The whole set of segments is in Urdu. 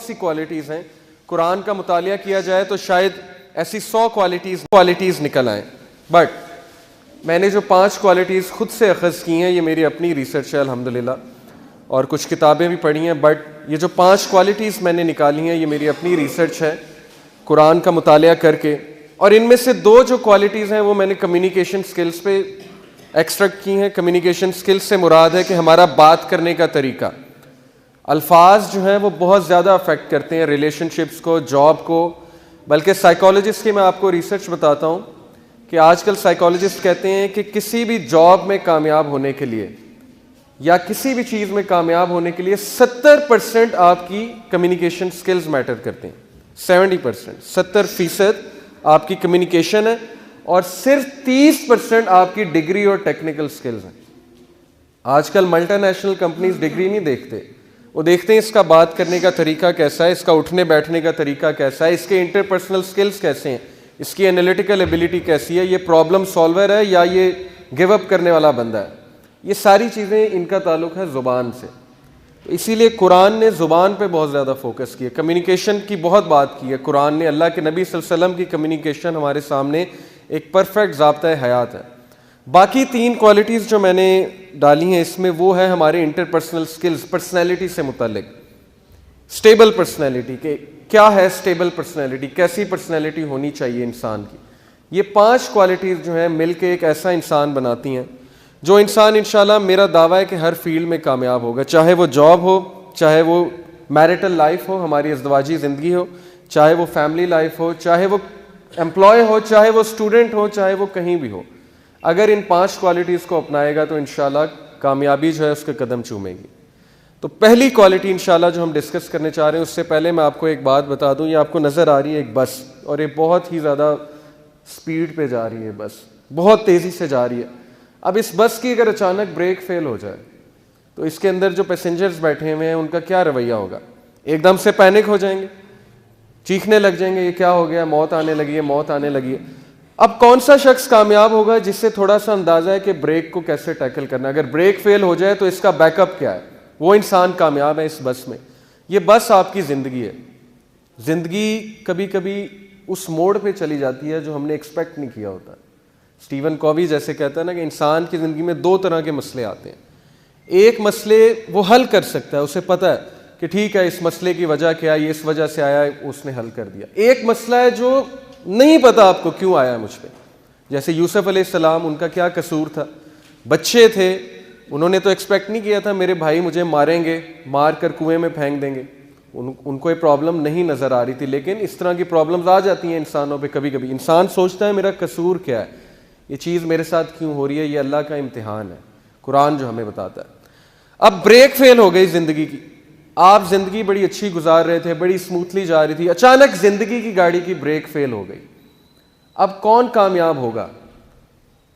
سی کوالٹیز ہیں. قرآن کا مطالعہ کیا جائے تو شاید ایسی 100 کوالٹیز نکل آئیں, بٹ میں نے جو 5 کوالٹیز خود سے اخذ کی ہیں, یہ میری اپنی ریسرچ ہے الحمدللہ, اور کچھ کتابیں بھی پڑھی ہیں, بٹ یہ جو 5 کوالٹیز میں نے نکالی ہیں یہ میری اپنی ریسرچ ہے قرآن کا مطالعہ کر کے. اور ان میں سے 2 جو کوالٹیز ہیں وہ میں نے کمیونیکیشن سکلز پہ ایکسٹریکٹ کی ہیں. کمیونیکیشن سکلز سے مراد ہے کہ ہمارا بات کرنے کا طریقہ. الفاظ جو ہیں وہ بہت زیادہ افیکٹ کرتے ہیں ریلیشن شپس کو, جاب کو. بلکہ سائیکالوجسٹ کی میں آپ کو ریسرچ بتاتا ہوں کہ آج کل سائیکالوجسٹ کہتے ہیں کہ کسی بھی جاب میں کامیاب ہونے کے لیے یا کسی بھی چیز میں کامیاب ہونے کے لیے 70% آپ کی کمیونیکیشن سکلز میٹر کرتے ہیں. 70% آپ کی کمیونیکیشن ہے اور صرف 30% آپ کی ڈگری اور ٹیکنیکل سکلز ہیں. آج کل ملٹی نیشنل کمپنیز ڈگری نہیں دیکھتے, وہ دیکھتے ہیں اس کا بات کرنے کا طریقہ کیسا ہے, اس کا اٹھنے بیٹھنے کا طریقہ کیسا ہے, اس کے انٹرپرسنل سکلز کیسے ہیں, اس کی انالیٹیکل ایبلٹی کیسی ہے, یہ پرابلم سالور ہے یا یہ گیو اپ کرنے والا بندہ ہے. یہ ساری چیزیں ان کا تعلق ہے زبان سے. تو اسی لیے قرآن نے زبان پہ بہت زیادہ فوکس کیا, کمیونیکیشن کی بہت بات کی ہے قرآن نے. اللہ کے نبی صلی اللہ علیہ وسلم کی کمیونیکیشن ہمارے سامنے ایک پرفیکٹ ضابطۂ حیات ہے. باقی 3 کوالٹیز جو میں نے ڈالی ہیں اس میں وہ ہے ہمارے انٹرپرسنل سکلز, پرسنالٹی سے متعلق. اسٹیبل پرسنالٹی, کہ کیا ہے اسٹیبل پرسنالٹی, کیسی پرسنالٹی ہونی چاہیے انسان کی. یہ 5 کوالٹیز جو ہیں مل کے ایک ایسا انسان بناتی ہیں جو انسان انشاءاللہ میرا دعویٰ ہے کہ ہر فیلڈ میں کامیاب ہوگا, چاہے وہ جاب ہو, چاہے وہ میرٹل لائف ہو, ہماری ازدواجی زندگی ہو, چاہے وہ فیملی لائف ہو, چاہے وہ امپلائی ہو, چاہے وہ اسٹوڈنٹ ہو, چاہے وہ کہیں بھی ہو. اگر ان 5 کوالٹیز کو اپنائے گا تو انشاءاللہ کامیابی جو ہے اس کے قدم چومے گی. تو پہلی کوالٹی انشاءاللہ جو ہم ڈسکس کرنے چاہ رہے ہیں, اس سے پہلے میں آپ کو ایک بات بتا دوں. یہ آپ کو نظر آ رہی ہے ایک بس, اور یہ بہت ہی زیادہ سپیڈ پہ جا رہی ہے, بس بہت تیزی سے جا رہی ہے. اب اس بس کی اگر اچانک بریک فیل ہو جائے تو اس کے اندر جو پیسنجرز بیٹھے ہوئے ہیں ان کا کیا رویہ ہوگا؟ ایک دم سے پینک ہو جائیں گے, چیخنے لگ جائیں گے, یہ کیا ہو گیا, موت آنے لگی ہے, موت آنے لگی ہے. اب کون سا شخص کامیاب ہوگا جس سے تھوڑا سا اندازہ ہے کہ بریک کو کیسے ٹیکل کرنا ہے, اگر بریک فیل ہو جائے تو اس کا بیک اپ کیا ہے, وہ انسان کامیاب ہے اس بس میں. یہ بس آپ کی زندگی ہے. زندگی کبھی کبھی اس موڑ پہ چلی جاتی ہے جو ہم نے ایکسپیکٹ نہیں کیا ہوتا. اسٹیون کووی جیسے کہتا ہے نا کہ انسان کی زندگی میں 2 طرح کے مسئلے آتے ہیں. ایک مسئلے وہ حل کر سکتا ہے, اسے پتہ ہے کہ ٹھیک ہے اس مسئلے کی وجہ کیا ہے, یہ اس وجہ سے آیا ہے, اس نے حل کر دیا. ایک مسئلہ ہے جو نہیں پتا آپ کو کیوں آیا ہے مجھ پہ, جیسے یوسف علیہ السلام, ان کا کیا قصور تھا؟ بچے تھے, انہوں نے تو ایکسپیکٹ نہیں کیا تھا میرے بھائی مجھے ماریں گے, مار کر کنویں میں پھینک دیں گے. ان کو یہ پرابلم نہیں نظر آ رہی تھی, لیکن اس طرح کی پرابلمز آ جاتی ہیں انسانوں پہ. کبھی کبھی انسان سوچتا ہے میرا قصور کیا ہے, یہ چیز میرے ساتھ کیوں ہو رہی ہے, یہ اللہ کا امتحان ہے, قرآن جو ہمیں بتاتا ہے. اب بریک فیل ہو گئی زندگی کی, آپ زندگی بڑی اچھی گزار رہے تھے, بڑی اسموتھلی جا رہی تھی, اچانک زندگی کی گاڑی کی بریک فیل ہو گئی. اب کون کامیاب ہوگا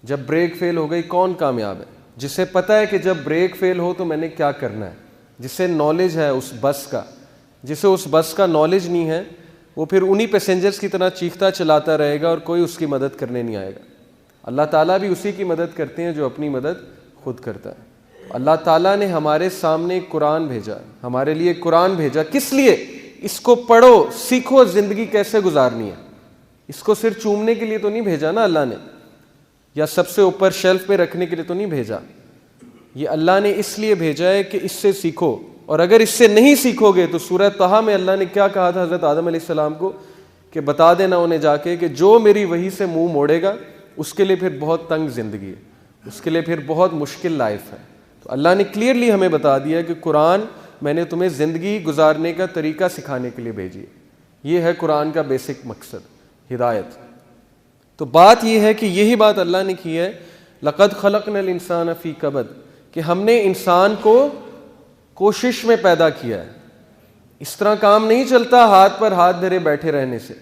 جب بریک فیل ہو گئی؟ کون کامیاب ہے؟ جسے پتا ہے کہ جب بریک فیل ہو تو میں نے کیا کرنا ہے, جسے نالج ہے اس بس کا. جسے اس بس کا نالج نہیں ہے وہ پھر انہی پیسنجرز کی طرح چیختا چلاتا رہے گا اور کوئی اس کی مدد کرنے نہیں آئے گا. اللہ تعالیٰ بھی اسی کی مدد کرتے ہیں جو اپنی مدد خود کرتا ہے. اللہ تعالیٰ نے ہمارے سامنے قرآن بھیجا, ہمارے لیے قرآن بھیجا. کس لیے؟ اس کو پڑھو, سیکھو زندگی کیسے گزارنی ہے. اس کو صرف چومنے کے لیے تو نہیں بھیجا نا اللہ نے, یا سب سے اوپر شیلف پہ رکھنے کے لیے تو نہیں بھیجا. یہ اللہ نے اس لیے بھیجا ہے کہ اس سے سیکھو, اور اگر اس سے نہیں سیکھو گے تو سورہ طہ میں اللہ نے کیا کہا تھا حضرت آدم علیہ السلام کو کہ بتا دینا انہیں جا کے کہ جو میری وحی سے منہ موڑے گا اس کے لیے پھر بہت تنگ زندگی ہے, اس کے لیے پھر بہت مشکل لائف ہے. تو اللہ نے کلیئرلی ہمیں بتا دیا کہ قرآن میں نے تمہیں زندگی گزارنے کا طریقہ سکھانے کے لیے بھیجی ہے. یہ ہے قرآن کا بیسک مقصد, ہدایت. تو بات یہ ہے کہ یہی بات اللہ نے کی ہے, لقد خلقنا الانسان فی کبد, کہ ہم نے انسان کو کوشش میں پیدا کیا ہے. اس طرح کام نہیں چلتا ہاتھ پر ہاتھ دھرے بیٹھے رہنے سے.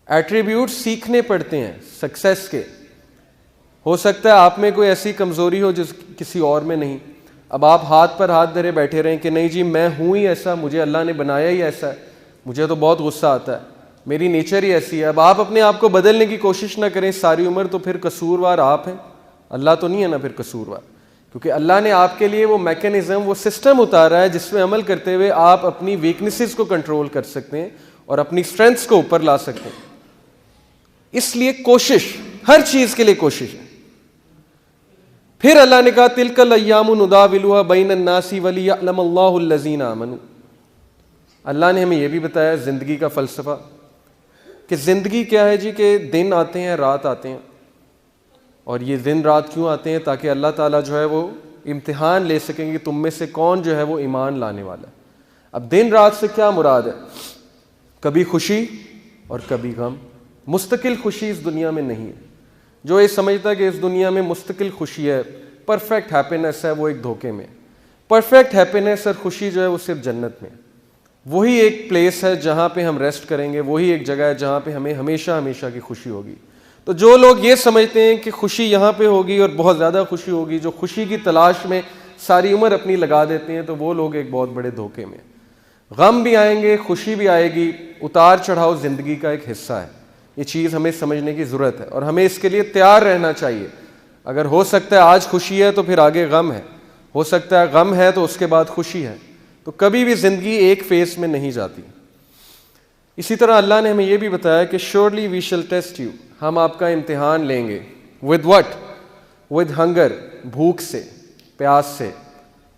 ایٹریبیوٹ سیکھنے پڑتے ہیں سکسیس کے. ہو سکتا ہے آپ میں کوئی ایسی کمزوری ہو جس کسی اور میں نہیں. اب آپ ہاتھ پر ہاتھ دھرے بیٹھے رہیں کہ نہیں جی میں ہوں ہی ایسا, مجھے اللہ نے بنایا ہی ایسا ہے, مجھے تو بہت غصہ آتا ہے, میری نیچر ہی ایسی ہے. اب آپ اپنے آپ کو بدلنے کی کوشش نہ کریں ساری عمر, تو پھر قصوروار آپ ہیں, اللہ تو نہیں ہے نا پھر قصوروار. کیونکہ اللہ نے آپ کے لیے وہ میکینزم، وہ سسٹم اتارا ہے جس میں عمل کرتے ہوئے آپ اپنی ویکنیسز کو کنٹرول کر سکتے ہیں اور اپنی اسٹرینتھس کو اوپر لا سکتے ہیں. اس لیے کوشش، ہر چیز کے لیے کوشش ہے. پھر اللہ نے کہا تلک الایام نداولها بین الناس ولیعلم اللہ الذین آمنوا. اللہ نے ہمیں یہ بھی بتایا زندگی کا فلسفہ کہ زندگی کیا ہے جی، کہ دن آتے ہیں، رات آتے ہیں. اور یہ دن رات کیوں آتے ہیں؟ تاکہ اللہ تعالیٰ جو ہے وہ امتحان لے سکیں کہ تم میں سے کون جو ہے وہ ایمان لانے والا ہے. اب دن رات سے کیا مراد ہے؟ کبھی خوشی اور کبھی غم. مستقل خوشی اس دنیا میں نہیں ہے. جو یہ سمجھتا ہے کہ اس دنیا میں مستقل خوشی ہے، پرفیکٹ ہیپینس ہے، وہ ایک دھوکے میں. پرفیکٹ ہیپینس اور خوشی جو ہے وہ صرف جنت میں. وہی ایک پلیس ہے جہاں پہ ہم ریسٹ کریں گے، وہی ایک جگہ ہے جہاں پہ ہمیں ہمیشہ ہمیشہ کی خوشی ہوگی. تو جو لوگ یہ سمجھتے ہیں کہ خوشی یہاں پہ ہوگی اور بہت زیادہ خوشی ہوگی، جو خوشی کی تلاش میں ساری عمر اپنی لگا دیتے ہیں، تو وہ لوگ ایک بہت بڑے دھوکے میں. غم بھی آئیں گے، خوشی بھی آئے گی. اتار چڑھاؤ زندگی کا ایک حصہ ہے. یہ چیز ہمیں سمجھنے کی ضرورت ہے اور ہمیں اس کے لیے تیار رہنا چاہیے. اگر ہو سکتا ہے آج خوشی ہے تو پھر آگے غم ہے، ہو سکتا ہے غم ہے تو اس کے بعد خوشی ہے. تو کبھی بھی زندگی ایک فیز میں نہیں جاتی. اسی طرح اللہ نے ہمیں یہ بھی بتایا کہ surely we shall test you، ہم آپ کا امتحان لیں گے. with what؟ with hunger، بھوک سے، پیاس سے،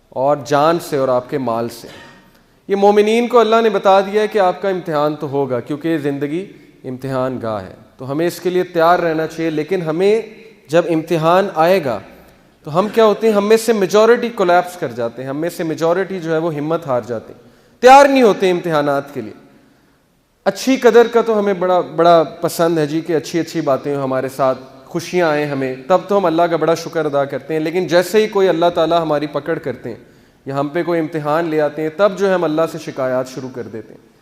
اور جان سے اور آپ کے مال سے. یہ مومنین کو اللہ نے بتا دیا ہے کہ آپ کا امتحان تو ہوگا، کیونکہ یہ زندگی امتحان گاہ ہے. تو ہمیں اس کے لیے تیار رہنا چاہیے. لیکن ہمیں جب امتحان آئے گا تو ہم کیا ہوتے ہیں، ہم میں سے میجورٹی کولیپس کر جاتے ہیں، ہم میں سے میجورٹی جو ہے وہ ہمت ہار جاتے ہیں، تیار نہیں ہوتے امتحانات کے لیے. اچھی قدر کا تو ہمیں بڑا پسند ہے جی کہ اچھی اچھی باتیں ہمارے ساتھ، خوشیاں آئیں ہمیں، تب تو ہم اللہ کا بڑا شکر ادا کرتے ہیں. لیکن جیسے ہی کوئی اللہ تعالیٰ ہماری پکڑ کرتے ہیں یا ہم پہ کوئی امتحان لے آتے ہیں، تب جو ہے ہم اللہ سے شکایات شروع کر دیتے ہیں.